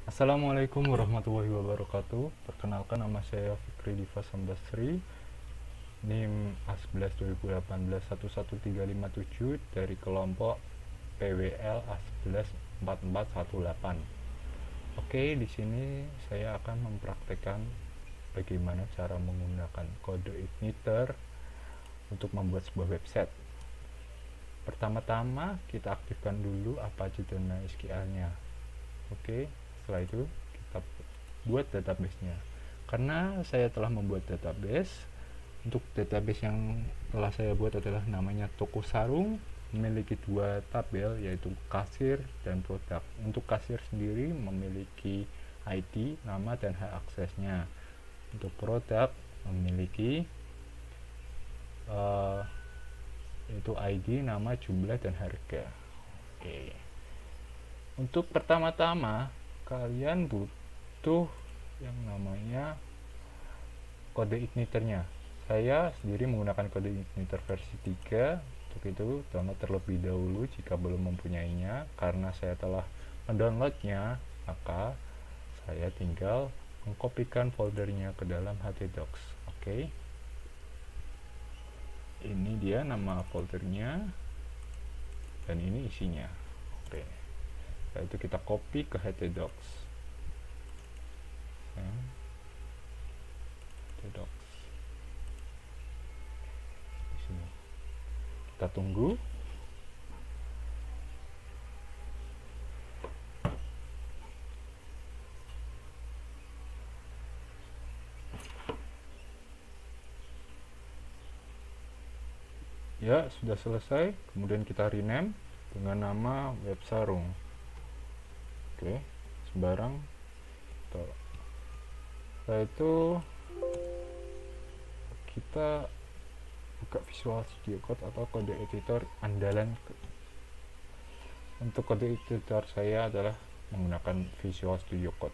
Assalamualaikum warahmatullahi wabarakatuh. Perkenalkan, nama saya Fikri Diva Sambasri, NIM A11 2018 11357 dari kelompok PWL A11 4418. Oke, di sini saya akan mempraktekkan bagaimana cara menggunakan kode igniter untuk membuat sebuah website. Pertama-tama kita aktifkan dulu Apache dan MySQL-nya. Oke, setelah itu kita buat database-nya. Karena saya telah membuat database, untuk database yang telah saya buat adalah namanya Toko Sarung, memiliki dua tabel yaitu kasir dan produk. Untuk kasir sendiri memiliki ID, nama, dan hak aksesnya. Untuk produk memiliki yaitu ID, nama, jumlah, dan harga. Oke. Untuk pertama-tama kalian butuh yang namanya kode igniternya. Saya sendiri menggunakan kode igniter versi 3. Untuk itu download terlebih dahulu jika belum mempunyainya. Karena saya telah mendownloadnya, maka saya tinggal mengkopikan foldernya ke dalam htdocs. Oke. Ini dia nama foldernya dan ini isinya. Oke. Setelah itu kita copy ke htdocs. htdocs di sini. Kita tunggu. Ya, sudah selesai. Kemudian kita rename dengan nama web sarung. Oke, sembarang. Setelah itu kita buka Visual Studio Code atau kode editor andalan. Untuk kode editor saya adalah menggunakan Visual Studio Code.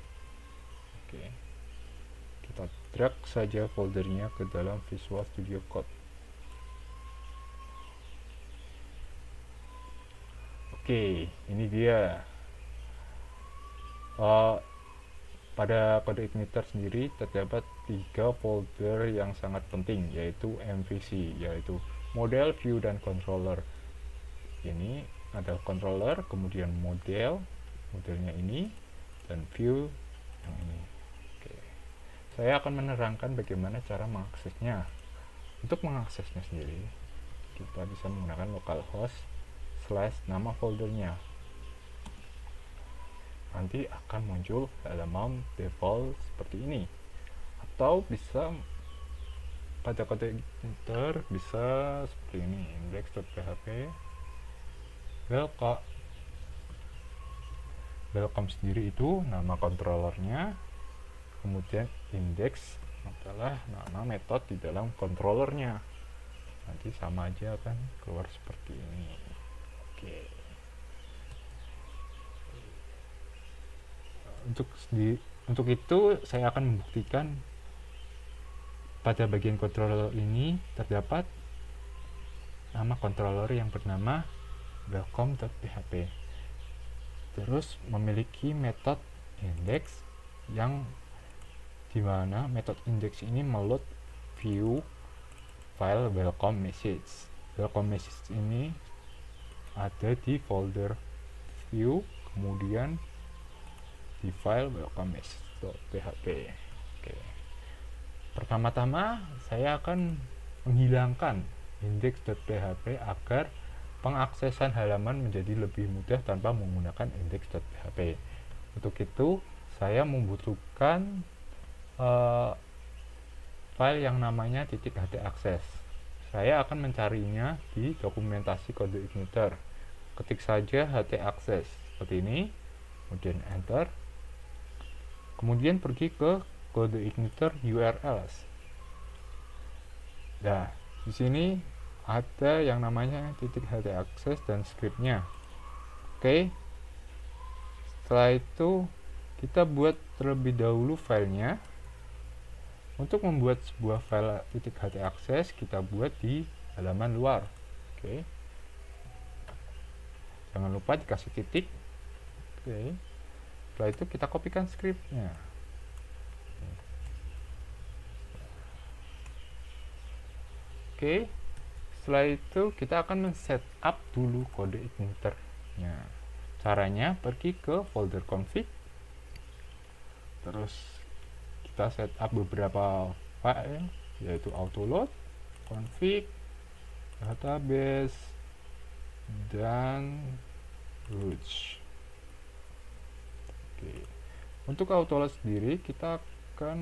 Oke, kita drag saja foldernya ke dalam Visual Studio Code. Oke, ini dia. Pada kode igniter sendiri terdapat 3 folder yang sangat penting, yaitu MVC, yaitu model, view, dan controller. Ini ada controller, kemudian modelnya ini, dan view yang ini. Oke. Saya akan menerangkan bagaimana cara mengaksesnya. Untuk mengaksesnya sendiri, kita bisa menggunakan localhost / nama foldernya. Nanti akan muncul halaman default seperti ini, atau bisa pada kode igniter bisa seperti ini, index.php. Welcome sendiri itu nama controllernya, kemudian index adalah nama metode di dalam controllernya. Nanti sama aja kan keluar seperti ini. Oke. Untuk itu saya akan membuktikan pada bagian controller ini terdapat nama controller yang bernama welcome.php. Terus memiliki metode index yang dimana metode index ini meload view file welcome message. Welcome message ini ada di folder view, kemudian di file welcome message.php. Oke. Pertama-tama saya akan menghilangkan index.php agar pengaksesan halaman menjadi lebih mudah tanpa menggunakan index.php. Untuk itu saya membutuhkan file yang namanya .htaccess. Saya akan mencarinya di dokumentasi kode igniter. Ketik saja htaccess seperti ini, kemudian enter. Kemudian pergi ke kode igniter URLs. Nah, di sini ada yang namanya .htaccess dan scriptnya. Oke. Setelah itu kita buat terlebih dahulu filenya. Untuk membuat sebuah file .htaccess kita buat di halaman luar. Oke. Jangan lupa dikasih titik. Oke. Setelah itu kita kopikan scriptnya. Oke. Setelah itu kita akan men-setup dulu kode igniternya. Caranya pergi ke folder config, terus kita setup beberapa file, yaitu autoload, config, database, dan root. Oke. Untuk autoload sendiri kita akan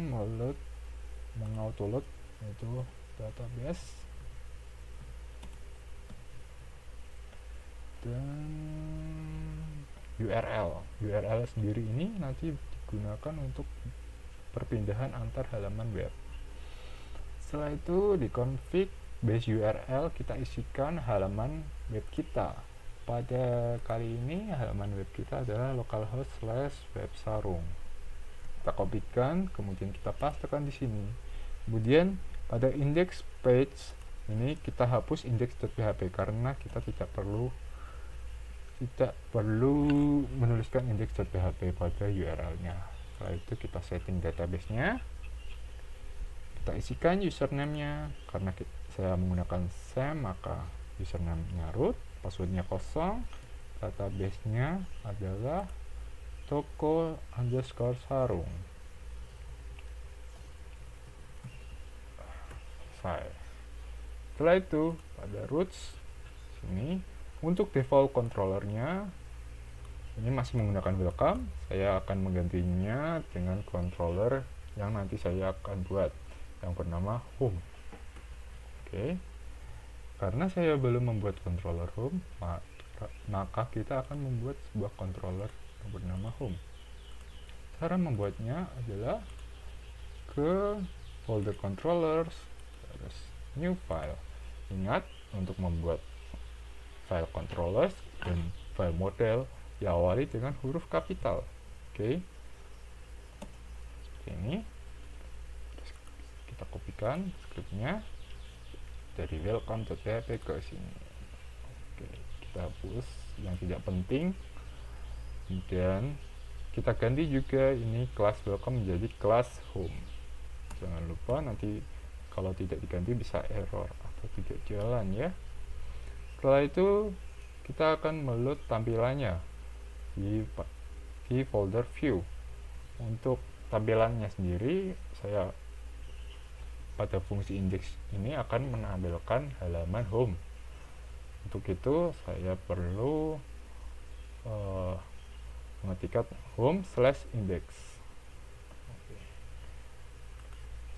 mengautoload yaitu database dan URL sendiri ini nanti digunakan untuk perpindahan antar halaman web. Setelah itu di config base URL kita isikan halaman web kita. Pada kali ini halaman web kita adalah localhost/websarung. Kita kopikan, kemudian kita pastekan di sini. Kemudian pada index page ini kita hapus index.php karena kita tidak perlu menuliskan index.php pada URL-nya. Setelah itu kita setting database-nya, kita isikan username-nya. Karena saya menggunakan SAM, maka username-nya root, password-nya kosong, database-nya adalah toko_sarung. Setelah itu pada roots sini, untuk default controllernya ini masih menggunakan welcome. Saya akan menggantinya dengan controller yang nanti saya akan buat, yang bernama home. Oke. Karena saya belum membuat controller home, maka kita akan membuat sebuah controller yang bernama home. Cara membuatnya adalah ke folder controllers, terus new file. Ingat, untuk membuat file controllers dan file model diawali dengan huruf kapital. Oke. Seperti ini. Terus kita kopikan scriptnya dari welcome.php ke sini. Oke, kita hapus yang tidak penting. Kemudian kita ganti juga ini kelas welcome menjadi kelas home. Jangan lupa nanti kalau tidak diganti bisa error atau tidak jalan ya. Setelah itu kita akan meload tampilannya di folder view. Untuk tampilannya sendiri, saya pada fungsi index ini akan menampilkan halaman home. Untuk itu saya perlu mengetikkan home/index.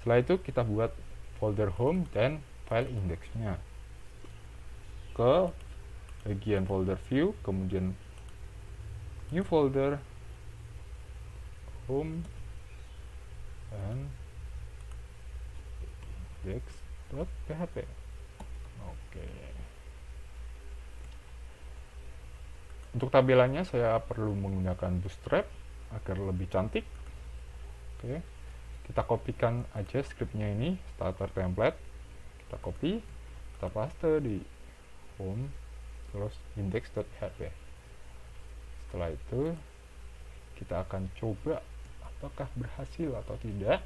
Setelah itu kita buat folder home dan file indexnya. Ke bagian folder view, kemudian new folder, home, dan index.php. Oke. Untuk tampilannya saya perlu menggunakan Bootstrap agar lebih cantik. Oke. Kita kopikan aja scriptnya ini, starter template. Kita copy, kita paste di home, terus index.php. Setelah itu kita akan coba apakah berhasil atau tidak.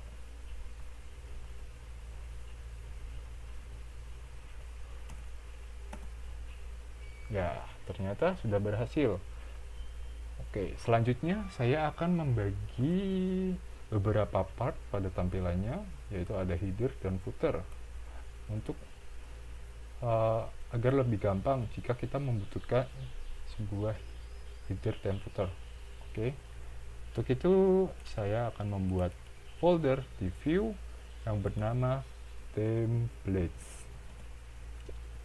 Ya, ternyata sudah berhasil. Oke, selanjutnya saya akan membagi beberapa part pada tampilannya, yaitu ada header dan footer. Untuk agar lebih gampang jika kita membutuhkan sebuah header dan footer. Oke. Untuk itu saya akan membuat folder di view yang bernama templates.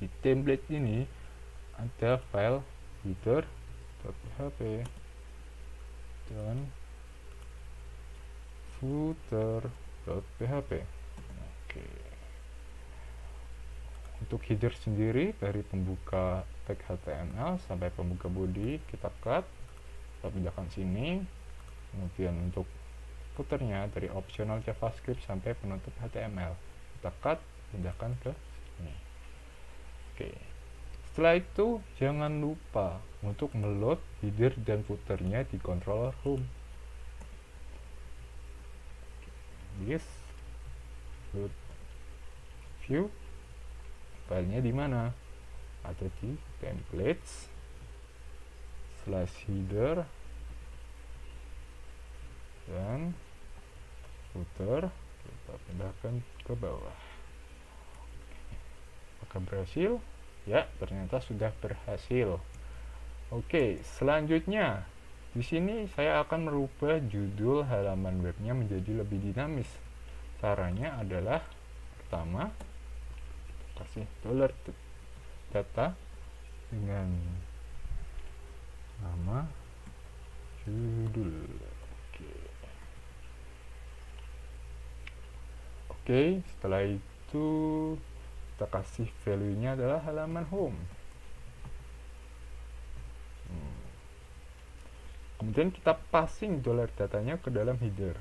Di template ini ada file header.php dan footer.php. Oke. Untuk header sendiri dari pembuka tag HTML sampai pembuka body kita cut, kita pindahkan sini. Kemudian untuk footernya dari optional JavaScript sampai penutup HTML kita cut, pindahkan ke sini. Oke. Setelah itu jangan lupa untuk meload header dan footernya di controller home. Yes, load view, filenya di mana? Ada di templates /header dan footer. Kita pindahkan ke bawah. Apakah berhasil? Ya, ternyata sudah berhasil. Oke, selanjutnya di sini saya akan merubah judul halaman webnya menjadi lebih dinamis. Caranya adalah pertama, kasih $data dengan nama judul. Oke, setelah itu kita kasih value-nya adalah halaman home. Kemudian kita passing $datanya ke dalam header,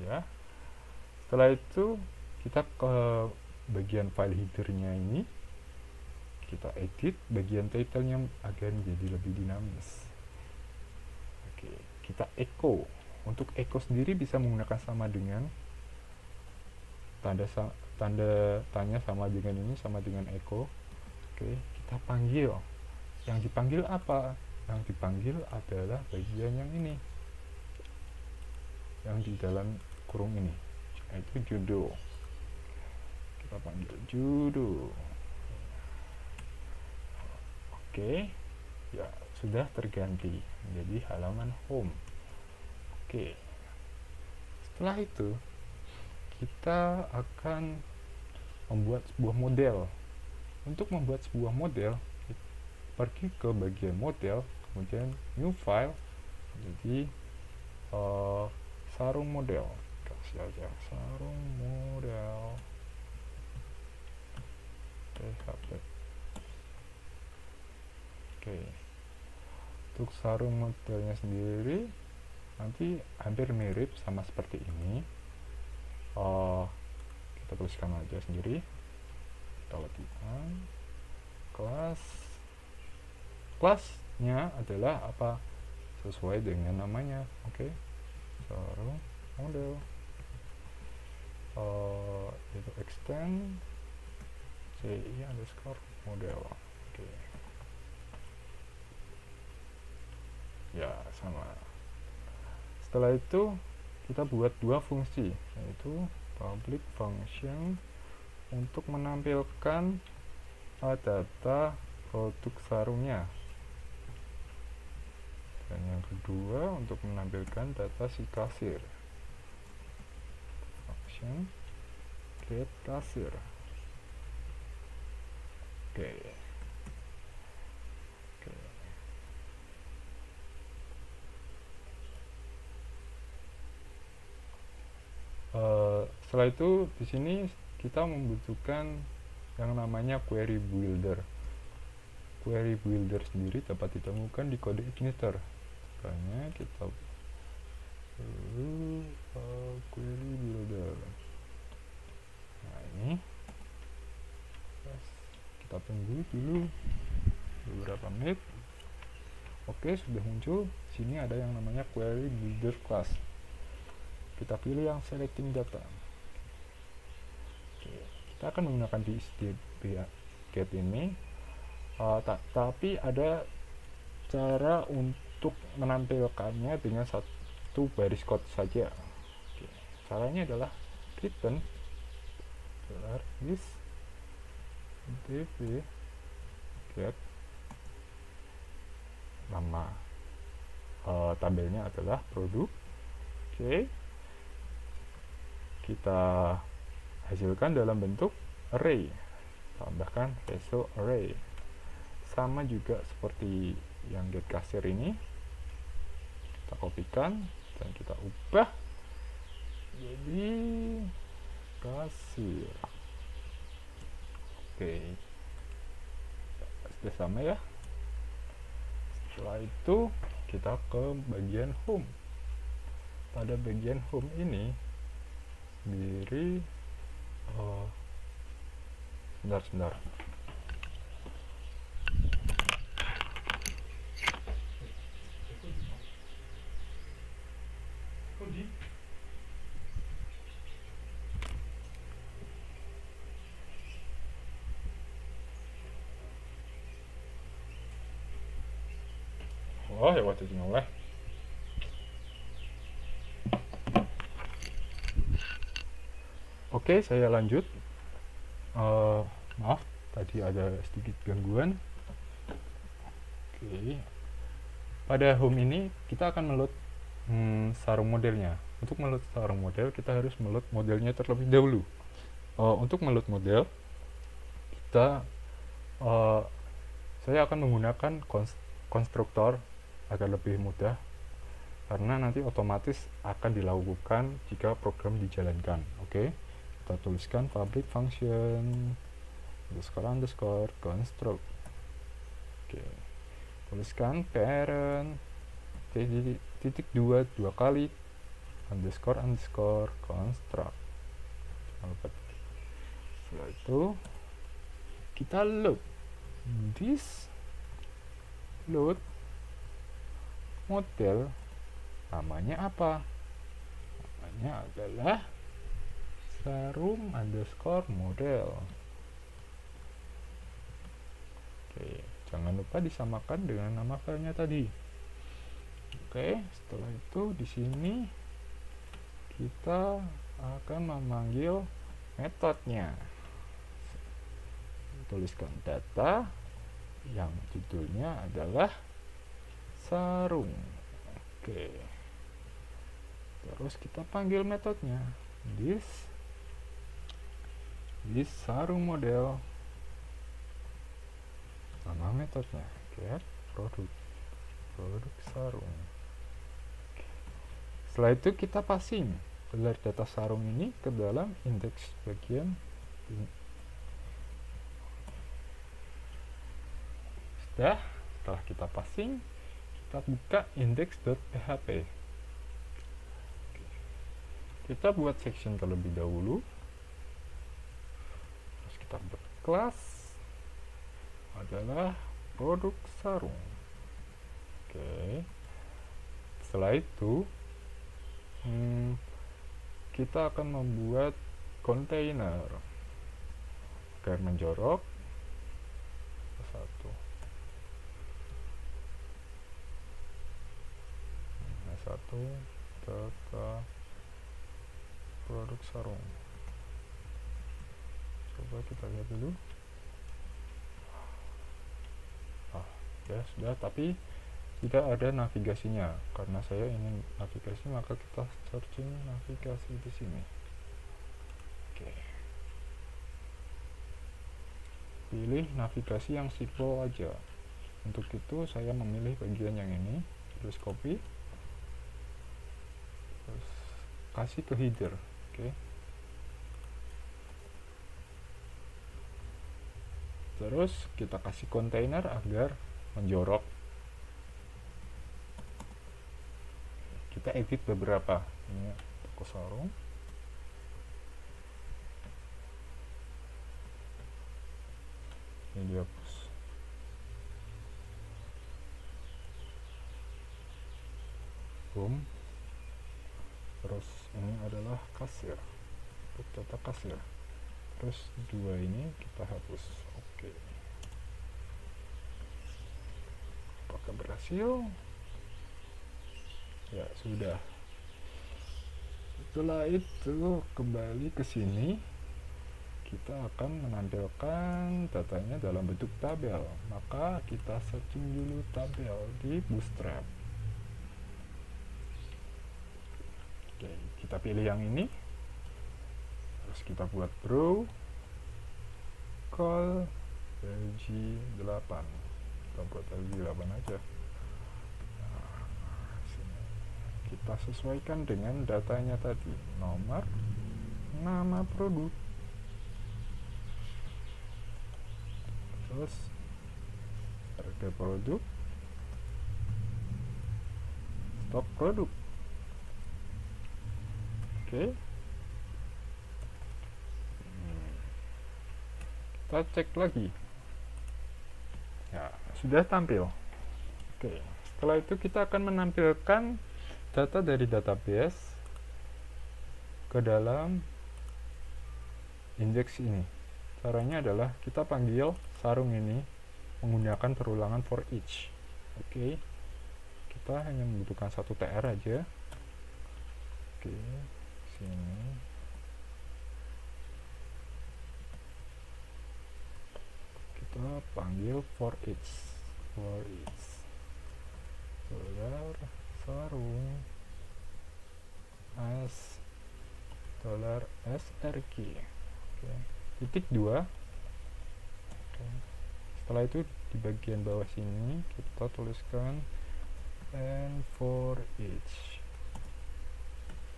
ya. Setelah itu kita ke bagian file headernya ini, kita edit bagian title-nya agar menjadi lebih dinamis. Oke, kita echo. Untuk echo sendiri bisa menggunakan sama dengan tanda tanya sama dengan ini, sama dengan echo. Oke, kita panggil. Yang dipanggil apa? Yang dipanggil adalah bagian yang ini, yang di dalam kurung ini, yaitu judul. Kita panggil judul. Oke, ya sudah terganti menjadi halaman home. Oke, setelah itu kita akan membuat sebuah model. Untuk membuat sebuah model, pergi ke bagian model, kemudian new file, jadi sarung model, kasih aja sarung model PHP. Oke, untuk sarung modelnya sendiri nanti hampir mirip sama seperti ini. Kita tuliskan aja sendiri, kita ketikkan kelasnya adalah apa, sesuai dengan namanya. Oke, sarung model, itu extend CI underscore model. Oke, ya sama. Setelah itu kita buat dua fungsi, yaitu public function untuk menampilkan data produk sarungnya, dan yang kedua untuk menampilkan data si kasir, function get kasir. Oke. Setelah itu di sini kita membutuhkan yang namanya query builder. Query builder sendiri dapat ditemukan di kode igniter. Makanya kita query builder. Nah, ini kita tunggu dulu beberapa menit. Oke, sudah muncul. Sini ada yang namanya query builder class. Kita pilih yang selecting data. Oke, kita akan menggunakan di get ini, tapi ada cara untuk menampilkannya dengan satu baris code saja. Oke, caranya adalah return this dv get, nama tabelnya adalah produk. Oke, kita hasilkan dalam bentuk array, tambahkan reso array, sama juga seperti yang get kasir ini. Kita kopikan dan kita ubah jadi kasir. Oke, sudah sama ya. Setelah itu kita ke bagian home. Pada bagian home ini sendiri, sebentar. Oh ya waktu itu noleh. Oke, saya lanjut. Maaf, tadi ada sedikit gangguan. Oke, pada home ini kita akan meload sarung modelnya. Untuk meload sarung model, kita harus meload modelnya terlebih dahulu. Untuk meload model, kita saya akan menggunakan konstruktor agar lebih mudah, karena nanti otomatis akan dilakukan jika program dijalankan. Oke, kita tuliskan public function underscore construct. Oke, tuliskan parent titik dua kali underscore construct. Setelah itu kita load model, namanya apa? Namanya adalah sarung underscore model. Oke, jangan lupa disamakan dengan nama filenya tadi. Oke, setelah itu di sini kita akan memanggil metodenya. Tuliskan data yang judulnya adalah sarung. Oke, terus kita panggil metodenya this sarung model, nama metodenya get produk sarung. Setelah itu kita passing gelar data sarung ini ke dalam indeks bagian ini. Setelah kita passing, kita buka index.php. Kita buat section terlebih dahulu, terus kita buat kelas adalah produk sarung. Oke, setelah itu kita akan membuat kontainer agar menjorok satu data produk sarung. Coba kita lihat dulu. Ya sudah, tapi tidak ada navigasinya. Karena saya ingin navigasi, maka kita searching navigasi di sini. Oke, pilih navigasi yang simple aja. Untuk itu saya memilih bagian yang ini, terus copy, terus kasih ke header. Oke, terus kita kasih kontainer agar menjorok. Kita edit beberapa. Ini toko sarung. Ini dihapus. Boom. Terus ini adalah kasir, untuk data kasir. Terus dua ini kita hapus. Oke, apakah berhasil? Ya sudah. Setelah itu kembali ke sini, kita akan menampilkan datanya dalam bentuk tabel. Maka kita searching dulu tabel di Bootstrap. Oke, kita pilih yang ini, terus kita buat row call LG8. Kita buat LG8 aja. Kita sesuaikan dengan datanya tadi, nomor, nama produk, terus harga produk, stok produk. Oke, kita cek lagi. Ya, sudah tampil. Oke, setelah itu kita akan menampilkan data dari database ke dalam indeks ini. Caranya adalah kita panggil sarung ini menggunakan perulangan for each. Oke, kita hanya membutuhkan satu tr aja. Oke, sini kita panggil for each dolar sarung as dolar srq. Oke, titik 2. Oke. Setelah itu di bagian bawah sini kita tuliskan and for each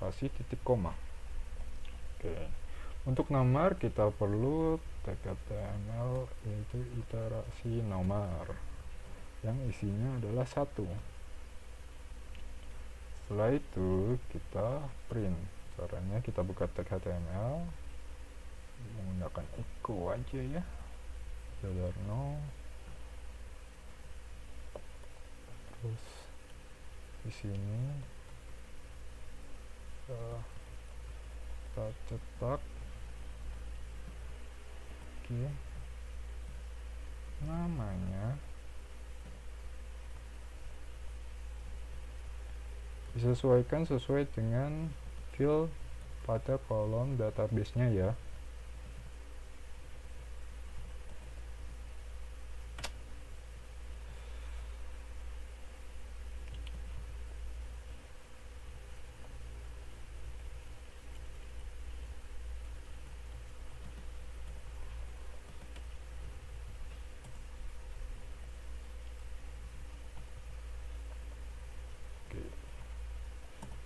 kasih titik koma. Oke, untuk nomor kita perlu tag HTML yaitu iterasi nomor yang isinya adalah 1. Setelah itu kita print. Caranya kita buka tag HTML menggunakan echo aja ya, $no. Terus di sini kita cetak namanya, disesuaikan sesuai dengan field pada kolom database-nya ya.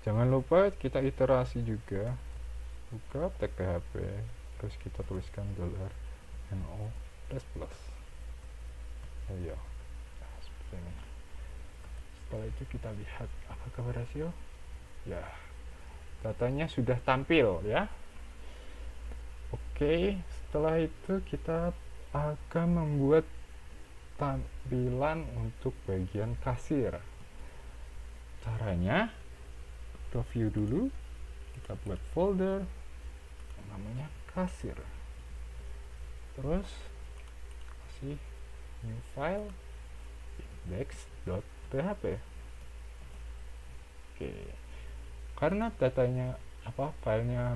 Jangan lupa kita iterasi juga, buka tag PHP, terus kita tuliskan $no plus. Ayo, seperti ini. Setelah itu kita lihat apakah berhasil. Ya, datanya sudah tampil ya. Oke, setelah itu kita akan membuat tampilan untuk bagian kasir. Caranya review dulu, kita buat folder yang namanya kasir, terus kasih new file index.php. Oke, karena datanya filenya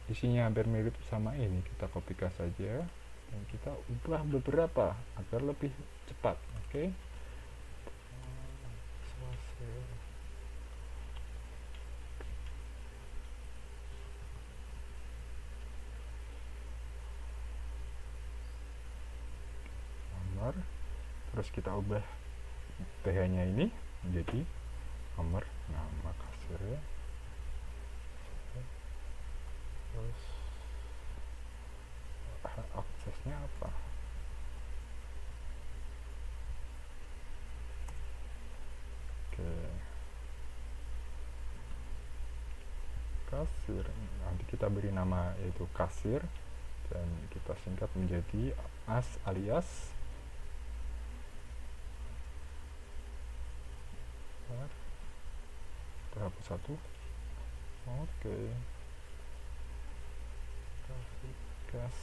isinya hampir mirip sama ini, kita kopikan saja dan kita ubah beberapa agar lebih cepat. Oke, terus kita ubah th nya ini menjadi nomor nama kasir ya. Terus aksesnya apa? Oke, kasir, nanti kita beri nama yaitu kasir dan kita singkat menjadi as alias hapus 1. Oke, kasih gas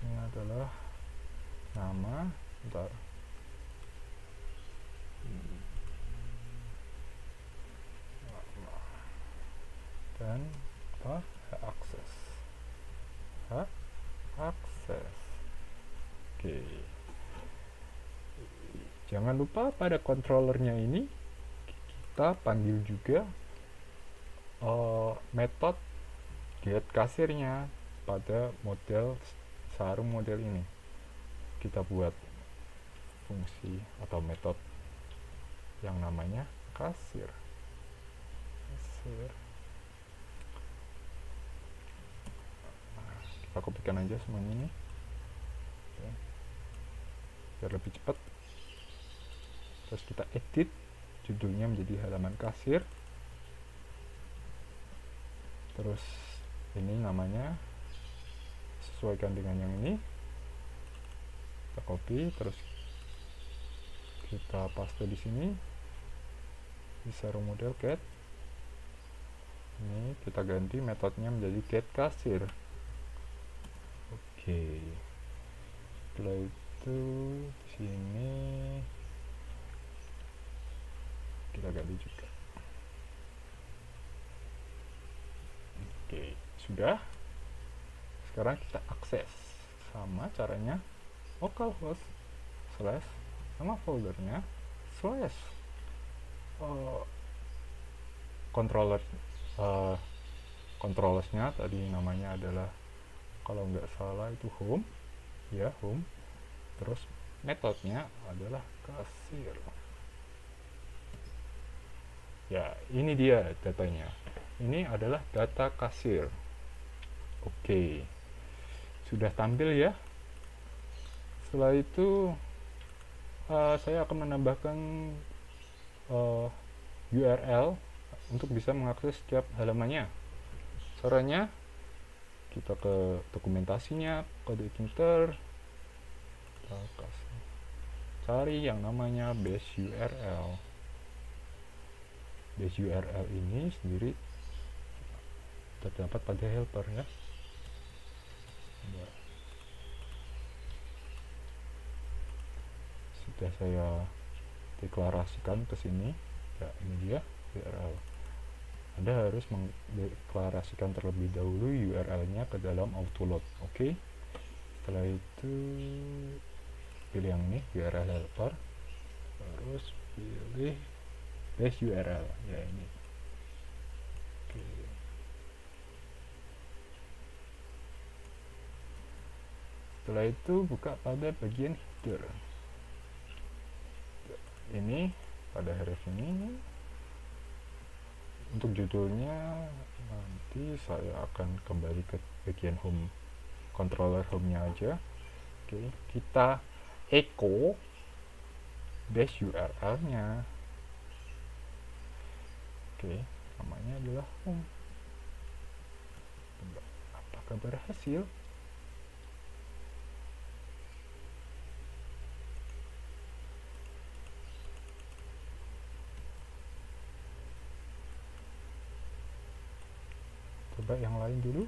ini adalah nama, bentar, dan apa, akses. Oke, jangan lupa pada controllernya ini kita panggil juga metode get kasirnya pada model sarung model ini. Kita buat fungsi atau metode yang namanya kasir. Nah, kita kopikan aja semuanya ini biar lebih cepat. Terus kita edit judulnya menjadi halaman kasir, terus ini namanya sesuaikan dengan yang ini, kita copy, terus kita paste di sini di sarung model get. Ini kita ganti metodenya menjadi get kasir. Oke. Setelah itu di sini kita ganti juga. Oke, sudah. Sekarang kita akses. Sama caranya, localhost slash nama foldernya slash controller controllersnya tadi namanya adalah, kalau nggak salah itu home ya, home, terus metodenya adalah kasir. Ya, ini dia datanya, ini adalah data kasir. Oke, sudah tampil ya. Setelah itu saya akan menambahkan URL untuk bisa mengakses setiap halamannya. Caranya, kita ke dokumentasinya, kode inter, kita cari yang namanya base URL. Base URL ini sendiri terdapat pada helper ya. Sudah saya deklarasikan ke sini. Ya, ini dia URL. Anda harus mendeklarasikan terlebih dahulu URL-nya ke dalam autoload. Oke. Setelah itu pilih yang ini, URL helper. Terus pilih base URL, ya ini. Oke. Setelah itu buka pada bagian header. Ini pada href ini, untuk judulnya nanti saya akan kembali ke bagian home, controller home-nya aja. Oke, kita echo base URL-nya. Oke, namanya adalah home. Apakah berhasil? Coba yang lain dulu.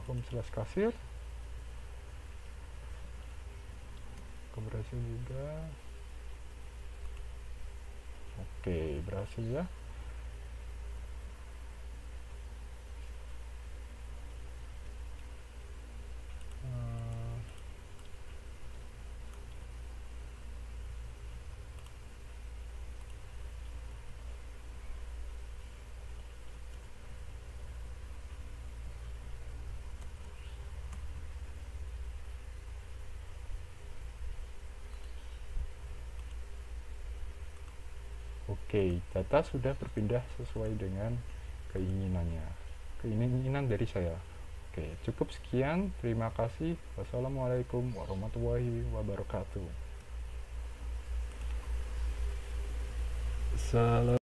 Home slash kasir. Berhasil juga. Oke, berhasil ya. Oke, data sudah berpindah sesuai dengan keinginan dari saya. Oke, cukup sekian. Terima kasih. Wassalamualaikum warahmatullahi wabarakatuh. Salam.